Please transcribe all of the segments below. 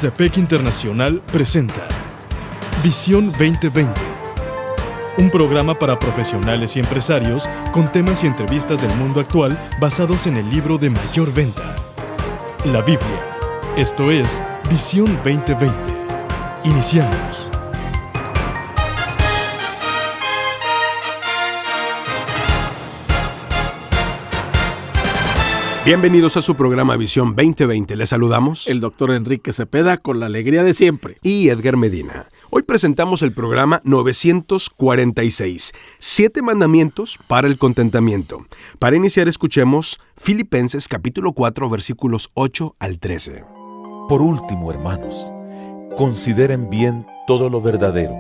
CEPEC Internacional presenta Visión 2020, un programa para profesionales y empresarios con temas y entrevistas del mundo actual basados en el libro de mayor venta, la Biblia. Esto es Visión 2020. Iniciamos. Bienvenidos a su programa Visión 2020. Les saludamos el doctor Enrique Cepeda con la alegría de siempre. Y Edgar Medina. Hoy presentamos el programa 946, 7 mandamientos para el contentamiento. Para iniciar, escuchemos Filipenses capítulo 4, versículos 8 al 13. Por último, hermanos, consideren bien todo lo verdadero,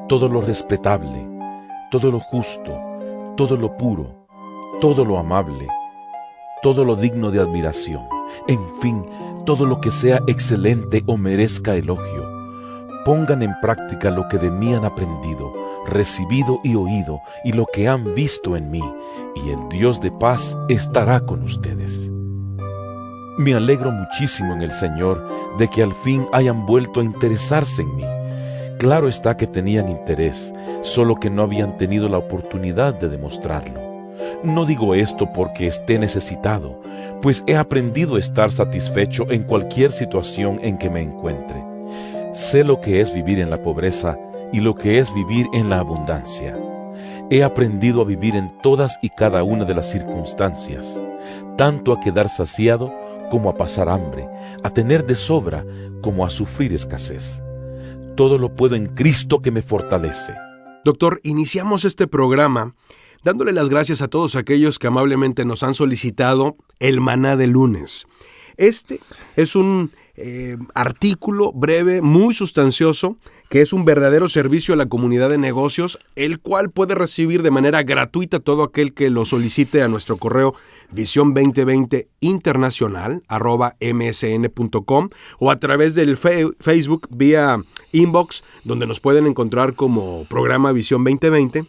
todo lo respetable, todo lo justo, todo lo puro, todo lo amable, todo lo digno de admiración, en fin, todo lo que sea excelente o merezca elogio. Pongan en práctica lo que de mí han aprendido, recibido y oído, y lo que han visto en mí, y el Dios de paz estará con ustedes. Me alegro muchísimo en el Señor de que al fin hayan vuelto a interesarse en mí. Claro está que tenían interés, solo que no habían tenido la oportunidad de demostrarlo. No digo esto porque esté necesitado, pues he aprendido a estar satisfecho en cualquier situación en que me encuentre. Sé lo que es vivir en la pobreza y lo que es vivir en la abundancia. He aprendido a vivir en todas y cada una de las circunstancias, tanto a quedar saciado como a pasar hambre, a tener de sobra como a sufrir escasez. Todo lo puedo en Cristo que me fortalece. Doctor, iniciamos este programa dándole las gracias a todos aquellos que amablemente nos han solicitado el maná de lunes. Este es un artículo breve, muy sustancioso, que es un verdadero servicio a la comunidad de negocios, el cual puede recibir de manera gratuita todo aquel que lo solicite a nuestro correo visión2020internacional@msn.com o a través del Facebook vía inbox, donde nos pueden encontrar como programa Visión 2020.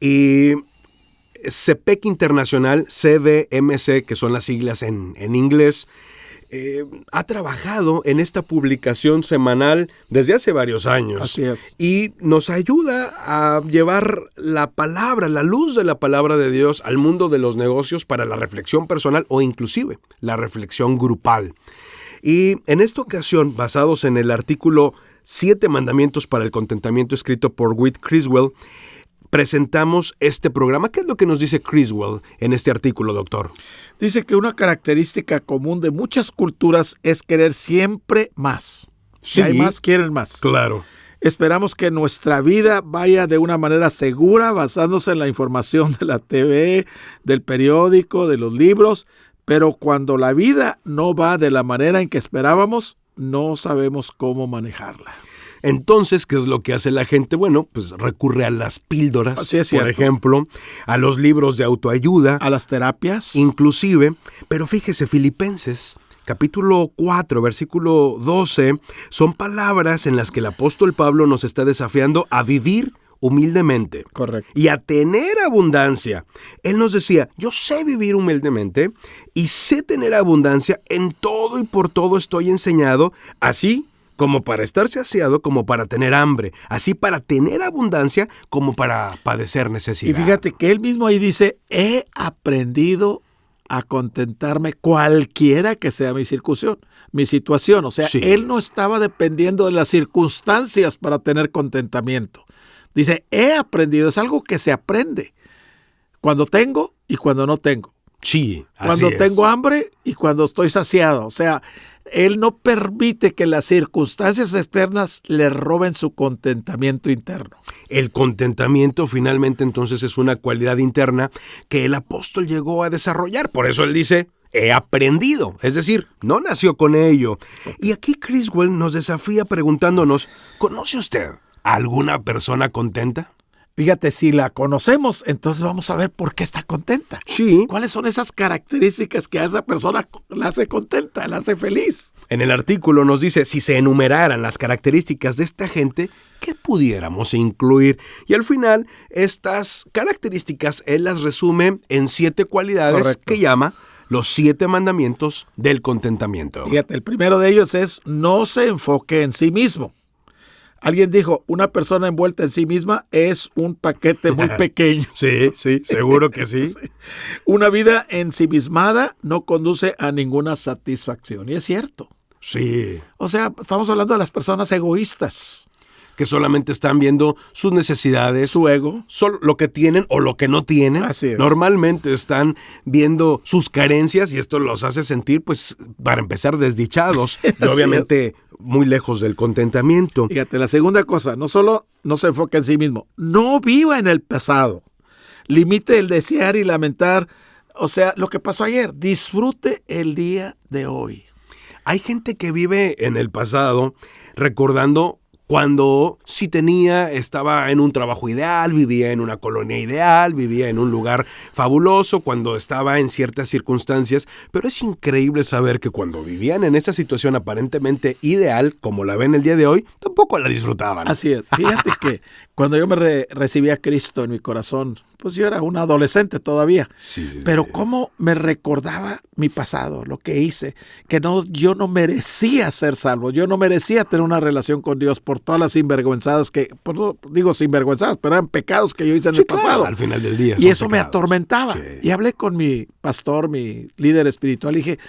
Y CEPEC Internacional, CBMC, que son las siglas en inglés, ha trabajado en esta publicación semanal desde hace varios años. Así es. Y nos ayuda a llevar la palabra, la luz de la palabra de Dios al mundo de los negocios para la reflexión personal o inclusive la reflexión grupal. Y en esta ocasión, basados en el artículo 7 mandamientos para el contentamiento escrito por Whit Criswell, presentamos este programa. ¿Qué es lo que nos dice Criswell en este artículo, doctor? Dice que una característica común de muchas culturas es querer siempre más. Si hay más, quieren más. Claro. Esperamos que nuestra vida vaya de una manera segura, basándose en la información de la TV, del periódico, de los libros, pero cuando la vida no va de la manera en que esperábamos, no sabemos cómo manejarla. Entonces, ¿qué es lo que hace la gente? Bueno, pues recurre a las píldoras, por ejemplo, a los libros de autoayuda, a las terapias, inclusive. Pero fíjese, Filipenses, capítulo 4, versículo 12, son palabras en las que el apóstol Pablo nos está desafiando a vivir humildemente. Correcto. Y a tener abundancia. Él nos decía, yo sé vivir humildemente y sé tener abundancia, en todo y por todo estoy enseñado, así como para estar saciado, como para tener hambre, así para tener abundancia, como para padecer necesidad. Y fíjate que él mismo ahí dice, he aprendido a contentarme cualquiera que sea mi situación. O sea, sí. Él no estaba dependiendo de las circunstancias para tener contentamiento. Dice, he aprendido, es algo que se aprende cuando tengo y cuando no tengo. Sí, cuando tengo hambre y cuando estoy saciado. O sea, él no permite que las circunstancias externas le roben su contentamiento interno. El contentamiento finalmente entonces es una cualidad interna que el apóstol llegó a desarrollar. Por eso él dice, he aprendido. Es decir, no nació con ello. Y aquí Criswell nos desafía preguntándonos, ¿conoce usted a alguna persona contenta? Fíjate, si la conocemos, entonces vamos a ver por qué está contenta. Sí. ¿Cuáles son esas características que a esa persona la hace contenta, la hace feliz? En el artículo nos dice, si se enumeraran las características de esta gente, ¿qué pudiéramos incluir? Y al final, estas características él las resume en 7 cualidades. Correcto. Que llama los 7 mandamientos del contentamiento. Fíjate, el primero de ellos es no se enfoque en sí mismo. Alguien dijo, una persona envuelta en sí misma es un paquete muy pequeño. Sí, seguro que sí. Sí. Una vida ensimismada no conduce a ninguna satisfacción. Y es cierto. Sí. O sea, estamos hablando de las personas egoístas. Que solamente están viendo sus necesidades, Su ego. solo lo que tienen o lo que no tienen. Así es. Normalmente están viendo sus carencias y esto los hace sentir, pues, para empezar, desdichados y obviamente muy lejos del contentamiento. Fíjate, la segunda cosa, no solo no se enfoca en sí mismo, no viva en el pasado. Limite el desear y lamentar, o sea, lo que pasó ayer. Disfrute el día de hoy. Hay gente que vive en el pasado recordando cuando sí estaba en un trabajo ideal, vivía en una colonia ideal, vivía en un lugar fabuloso, cuando estaba en ciertas circunstancias, pero es increíble saber que cuando vivían en esa situación aparentemente ideal, como la ven el día de hoy, tampoco la disfrutaban. Así es. Fíjate que cuando yo me recibí a Cristo en mi corazón, pues yo era un adolescente todavía. Sí. Pero cómo me recordaba mi pasado, lo que hice, que yo no merecía ser salvo, yo no merecía tener una relación con Dios por todas las sinvergüenzadas pues no digo sinvergüenzadas, pero eran pecados que yo hice en el pasado. Al final del día. Y eso me pecados. atormentaba. Sí. Y hablé con mi pastor, mi líder espiritual, y dije,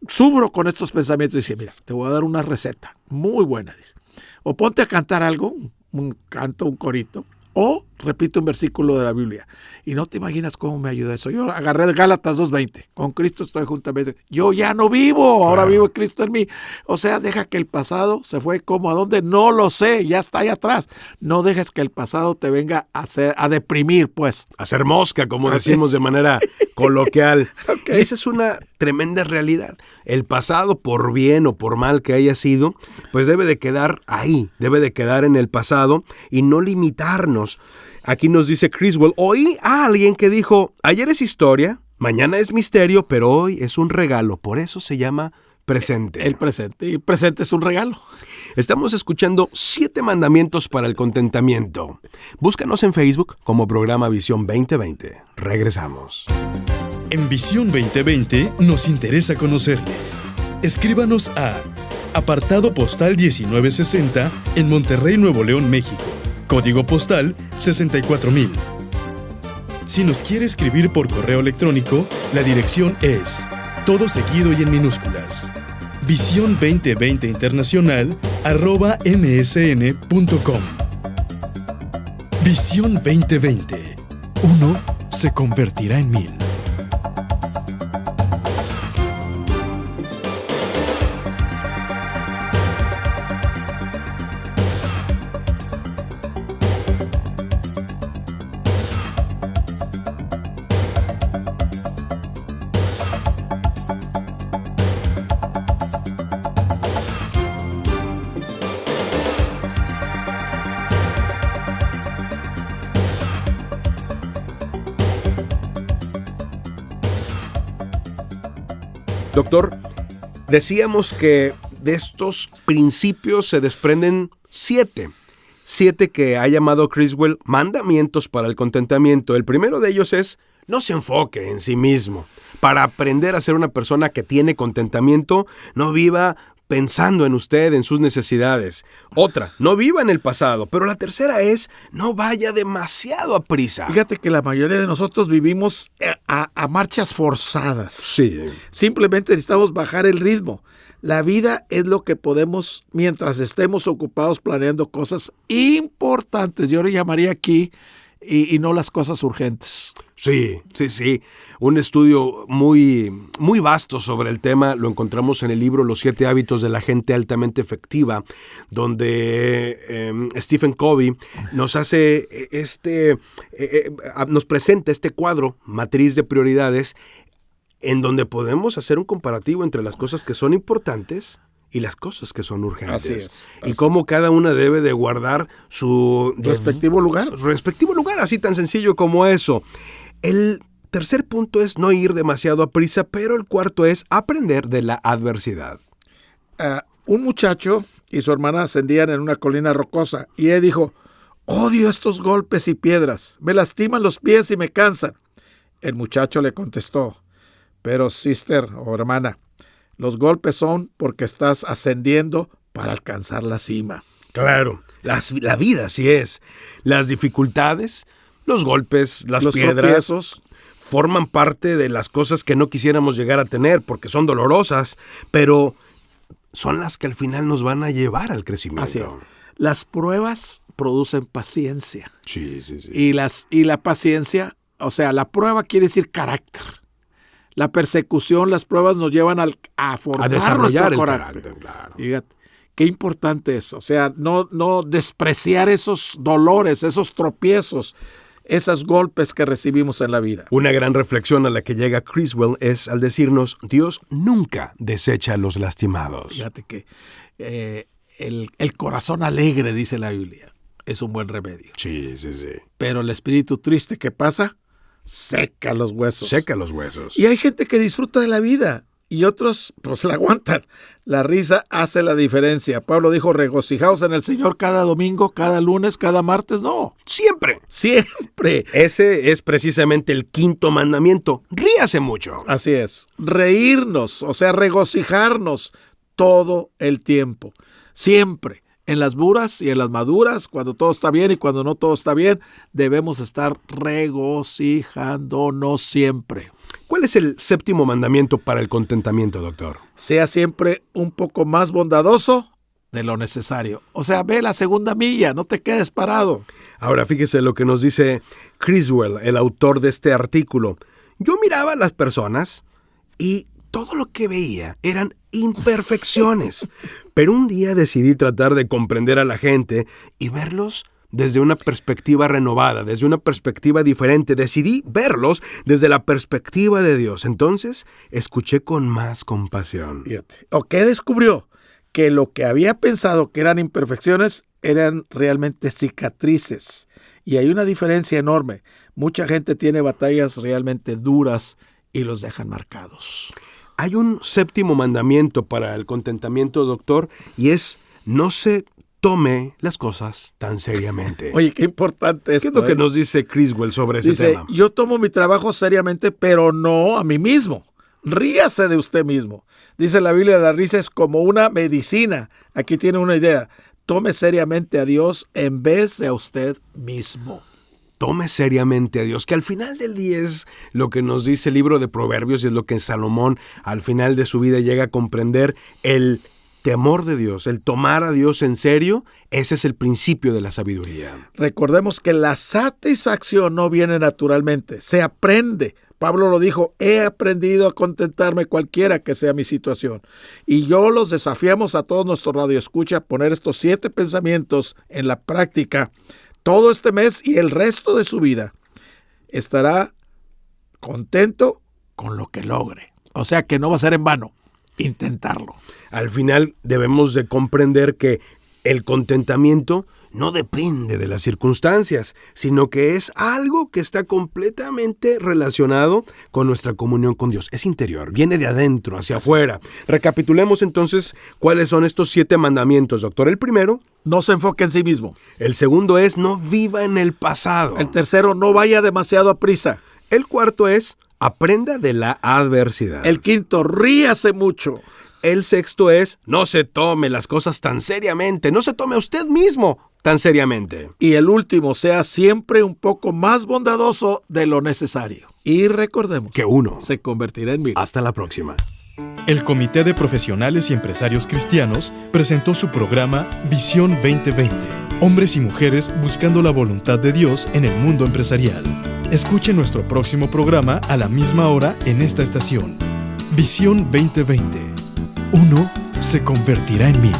sufro con estos pensamientos. Y dije, mira, te voy a dar una receta muy buena. Dice. O ponte a cantar algo, un canto, un corito, o repite un versículo de la Biblia. Y no te imaginas cómo me ayuda eso. Yo agarré Gálatas 2:20. Con Cristo estoy juntamente. Yo ya no vivo, ahora vive Cristo en mí. O sea, deja que el pasado se fue como a dónde, no lo sé, ya está ahí atrás. No dejes que el pasado te venga a deprimir, pues. Hacer mosca, como decimos de manera coloquial. Okay. Y esa es una tremenda realidad. El pasado, por bien o por mal que haya sido, pues debe de quedar ahí, debe de quedar en el pasado y no limitarnos. Aquí nos dice Criswell, oí a alguien que dijo, ayer es historia, mañana es misterio, pero hoy es un regalo, por eso se llama presente. El presente, y presente es un regalo. Estamos escuchando 7 mandamientos para el contentamiento. Búscanos en Facebook como programa Visión 2020. Regresamos. En Visión 2020 nos interesa conocerle. Escríbanos a apartado postal 1960 en Monterrey, Nuevo León, México. Código postal 64000. Si nos quiere escribir por correo electrónico, la dirección es todo seguido y en minúsculas. Visión 2020 Internacional @msn.com. Visión 2020. Uno se convertirá en 1000. Doctor, decíamos que de estos principios se desprenden 7 que ha llamado Criswell mandamientos para el contentamiento. El primero de ellos es, no se enfoque en sí mismo. Para aprender a ser una persona que tiene contentamiento, no viva pensando en usted, en sus necesidades. Otra, no viva en el pasado. Pero la tercera es, no vaya demasiado a prisa. Fíjate que la mayoría de nosotros vivimos a marchas forzadas. Sí. Simplemente necesitamos bajar el ritmo. La vida es lo que podemos mientras estemos ocupados planeando cosas importantes. Yo le llamaría aquí y no las cosas urgentes. Sí. Un estudio muy vasto sobre el tema lo encontramos en el libro Los 7 hábitos de la gente altamente efectiva, donde Stephen Covey nos hace nos presenta este cuadro, matriz de prioridades, en donde podemos hacer un comparativo entre las cosas que son importantes y las cosas que son urgentes. Así es. Y cómo cada una debe de guardar su Respectivo lugar, así tan sencillo como eso. El tercer punto es no ir demasiado a prisa, pero el cuarto es aprender de la adversidad. Un muchacho y su hermana ascendían en una colina rocosa y él dijo, odio estos golpes y piedras, me lastiman los pies y me cansan. El muchacho le contestó, Pero, sister o hermana, los golpes son porque estás ascendiendo para alcanzar la cima. Claro, la vida así es. Las dificultades, los golpes, los piedras, tropiezos, forman parte de las cosas que no quisiéramos llegar a tener porque son dolorosas, pero son las que al final nos van a llevar al crecimiento. Así es. Las pruebas producen paciencia. Sí. Y la paciencia, o sea, la prueba quiere decir carácter. La persecución, las pruebas nos llevan a formar desarrollar nuestro el carácter. Claro. Fíjate, qué importante es. O sea, no despreciar esos dolores, esos tropiezos, esos golpes que recibimos en la vida. Una gran reflexión a la que llega Criswell es al decirnos, Dios nunca desecha a los lastimados. Fíjate que el corazón alegre, dice la Biblia, es un buen remedio. Sí. Pero el espíritu triste, ¿qué pasa? Seca los huesos. Seca los huesos. Y hay gente que disfruta de la vida y otros pues la aguantan. La risa hace la diferencia. Pablo dijo, regocijaos en el Señor cada domingo, cada lunes, cada martes. No, Siempre. Ese es precisamente el 5º mandamiento. Ríase mucho. Así es. Reírnos, o sea, regocijarnos todo el tiempo. Siempre. En las duras y en las maduras, cuando todo está bien y cuando no todo está bien, debemos estar regocijándonos siempre. ¿Cuál es el 7º mandamiento para el contentamiento, doctor? Sea siempre un poco más bondadoso de lo necesario. O sea, ve la segunda milla, no te quedes parado. Ahora fíjese lo que nos dice Criswell, el autor de este artículo. Yo miraba a las personas y todo lo que veía eran imperfecciones. Pero un día decidí tratar de comprender a la gente y verlos desde una perspectiva renovada, desde una perspectiva diferente. Decidí verlos desde la perspectiva de Dios. Entonces, escuché con más compasión. Fíjate. ¿O qué descubrió? Que lo que había pensado que eran imperfecciones eran realmente cicatrices. Y hay una diferencia enorme. Mucha gente tiene batallas realmente duras y los dejan marcados. Hay un 7º mandamiento para el contentamiento, doctor, y es no se tome las cosas tan seriamente. Oye, qué importante esto. ¿Qué es lo que nos dice Criswell sobre ese tema? Yo tomo mi trabajo seriamente, pero no a mí mismo. Ríase de usted mismo. Dice la Biblia, la risa es como una medicina. Aquí tiene una idea. Tome seriamente a Dios en vez de a usted mismo. Tome seriamente a Dios, que al final del día es lo que nos dice el libro de Proverbios y es lo que Salomón al final de su vida llega a comprender. El temor de Dios, el tomar a Dios en serio, ese es el principio de la sabiduría. Recordemos que la satisfacción no viene naturalmente, se aprende. Pablo lo dijo, he aprendido a contentarme cualquiera que sea mi situación. Y yo los desafiamos a todos nuestros radioescuchas a poner estos 7 pensamientos en la práctica todo este mes y el resto de su vida. Estará contento con lo que logre. O sea que no va a ser en vano intentarlo. Al final debemos de comprender que el contentamiento no depende de las circunstancias, sino que es algo que está completamente relacionado con nuestra comunión con Dios. Es interior, viene de adentro hacia afuera. Recapitulemos entonces cuáles son estos 7 mandamientos, doctor. El primero, no se enfoque en sí mismo. El segundo es, no viva en el pasado. El tercero, no vaya demasiado a prisa. El cuarto es, aprenda de la adversidad. El quinto, ríase mucho. El sexto es, no se tome las cosas tan seriamente, no se tome a usted mismo tan seriamente. Y el último, sea siempre un poco más bondadoso de lo necesario. Y recordemos que uno se convertirá en 1000. Hasta la próxima. El Comité de Profesionales y Empresarios Cristianos presentó su programa Visión 2020. Hombres y mujeres buscando la voluntad de Dios en el mundo empresarial. Escuche nuestro próximo programa a la misma hora en esta estación. Visión 2020. Uno se convertirá en 1000.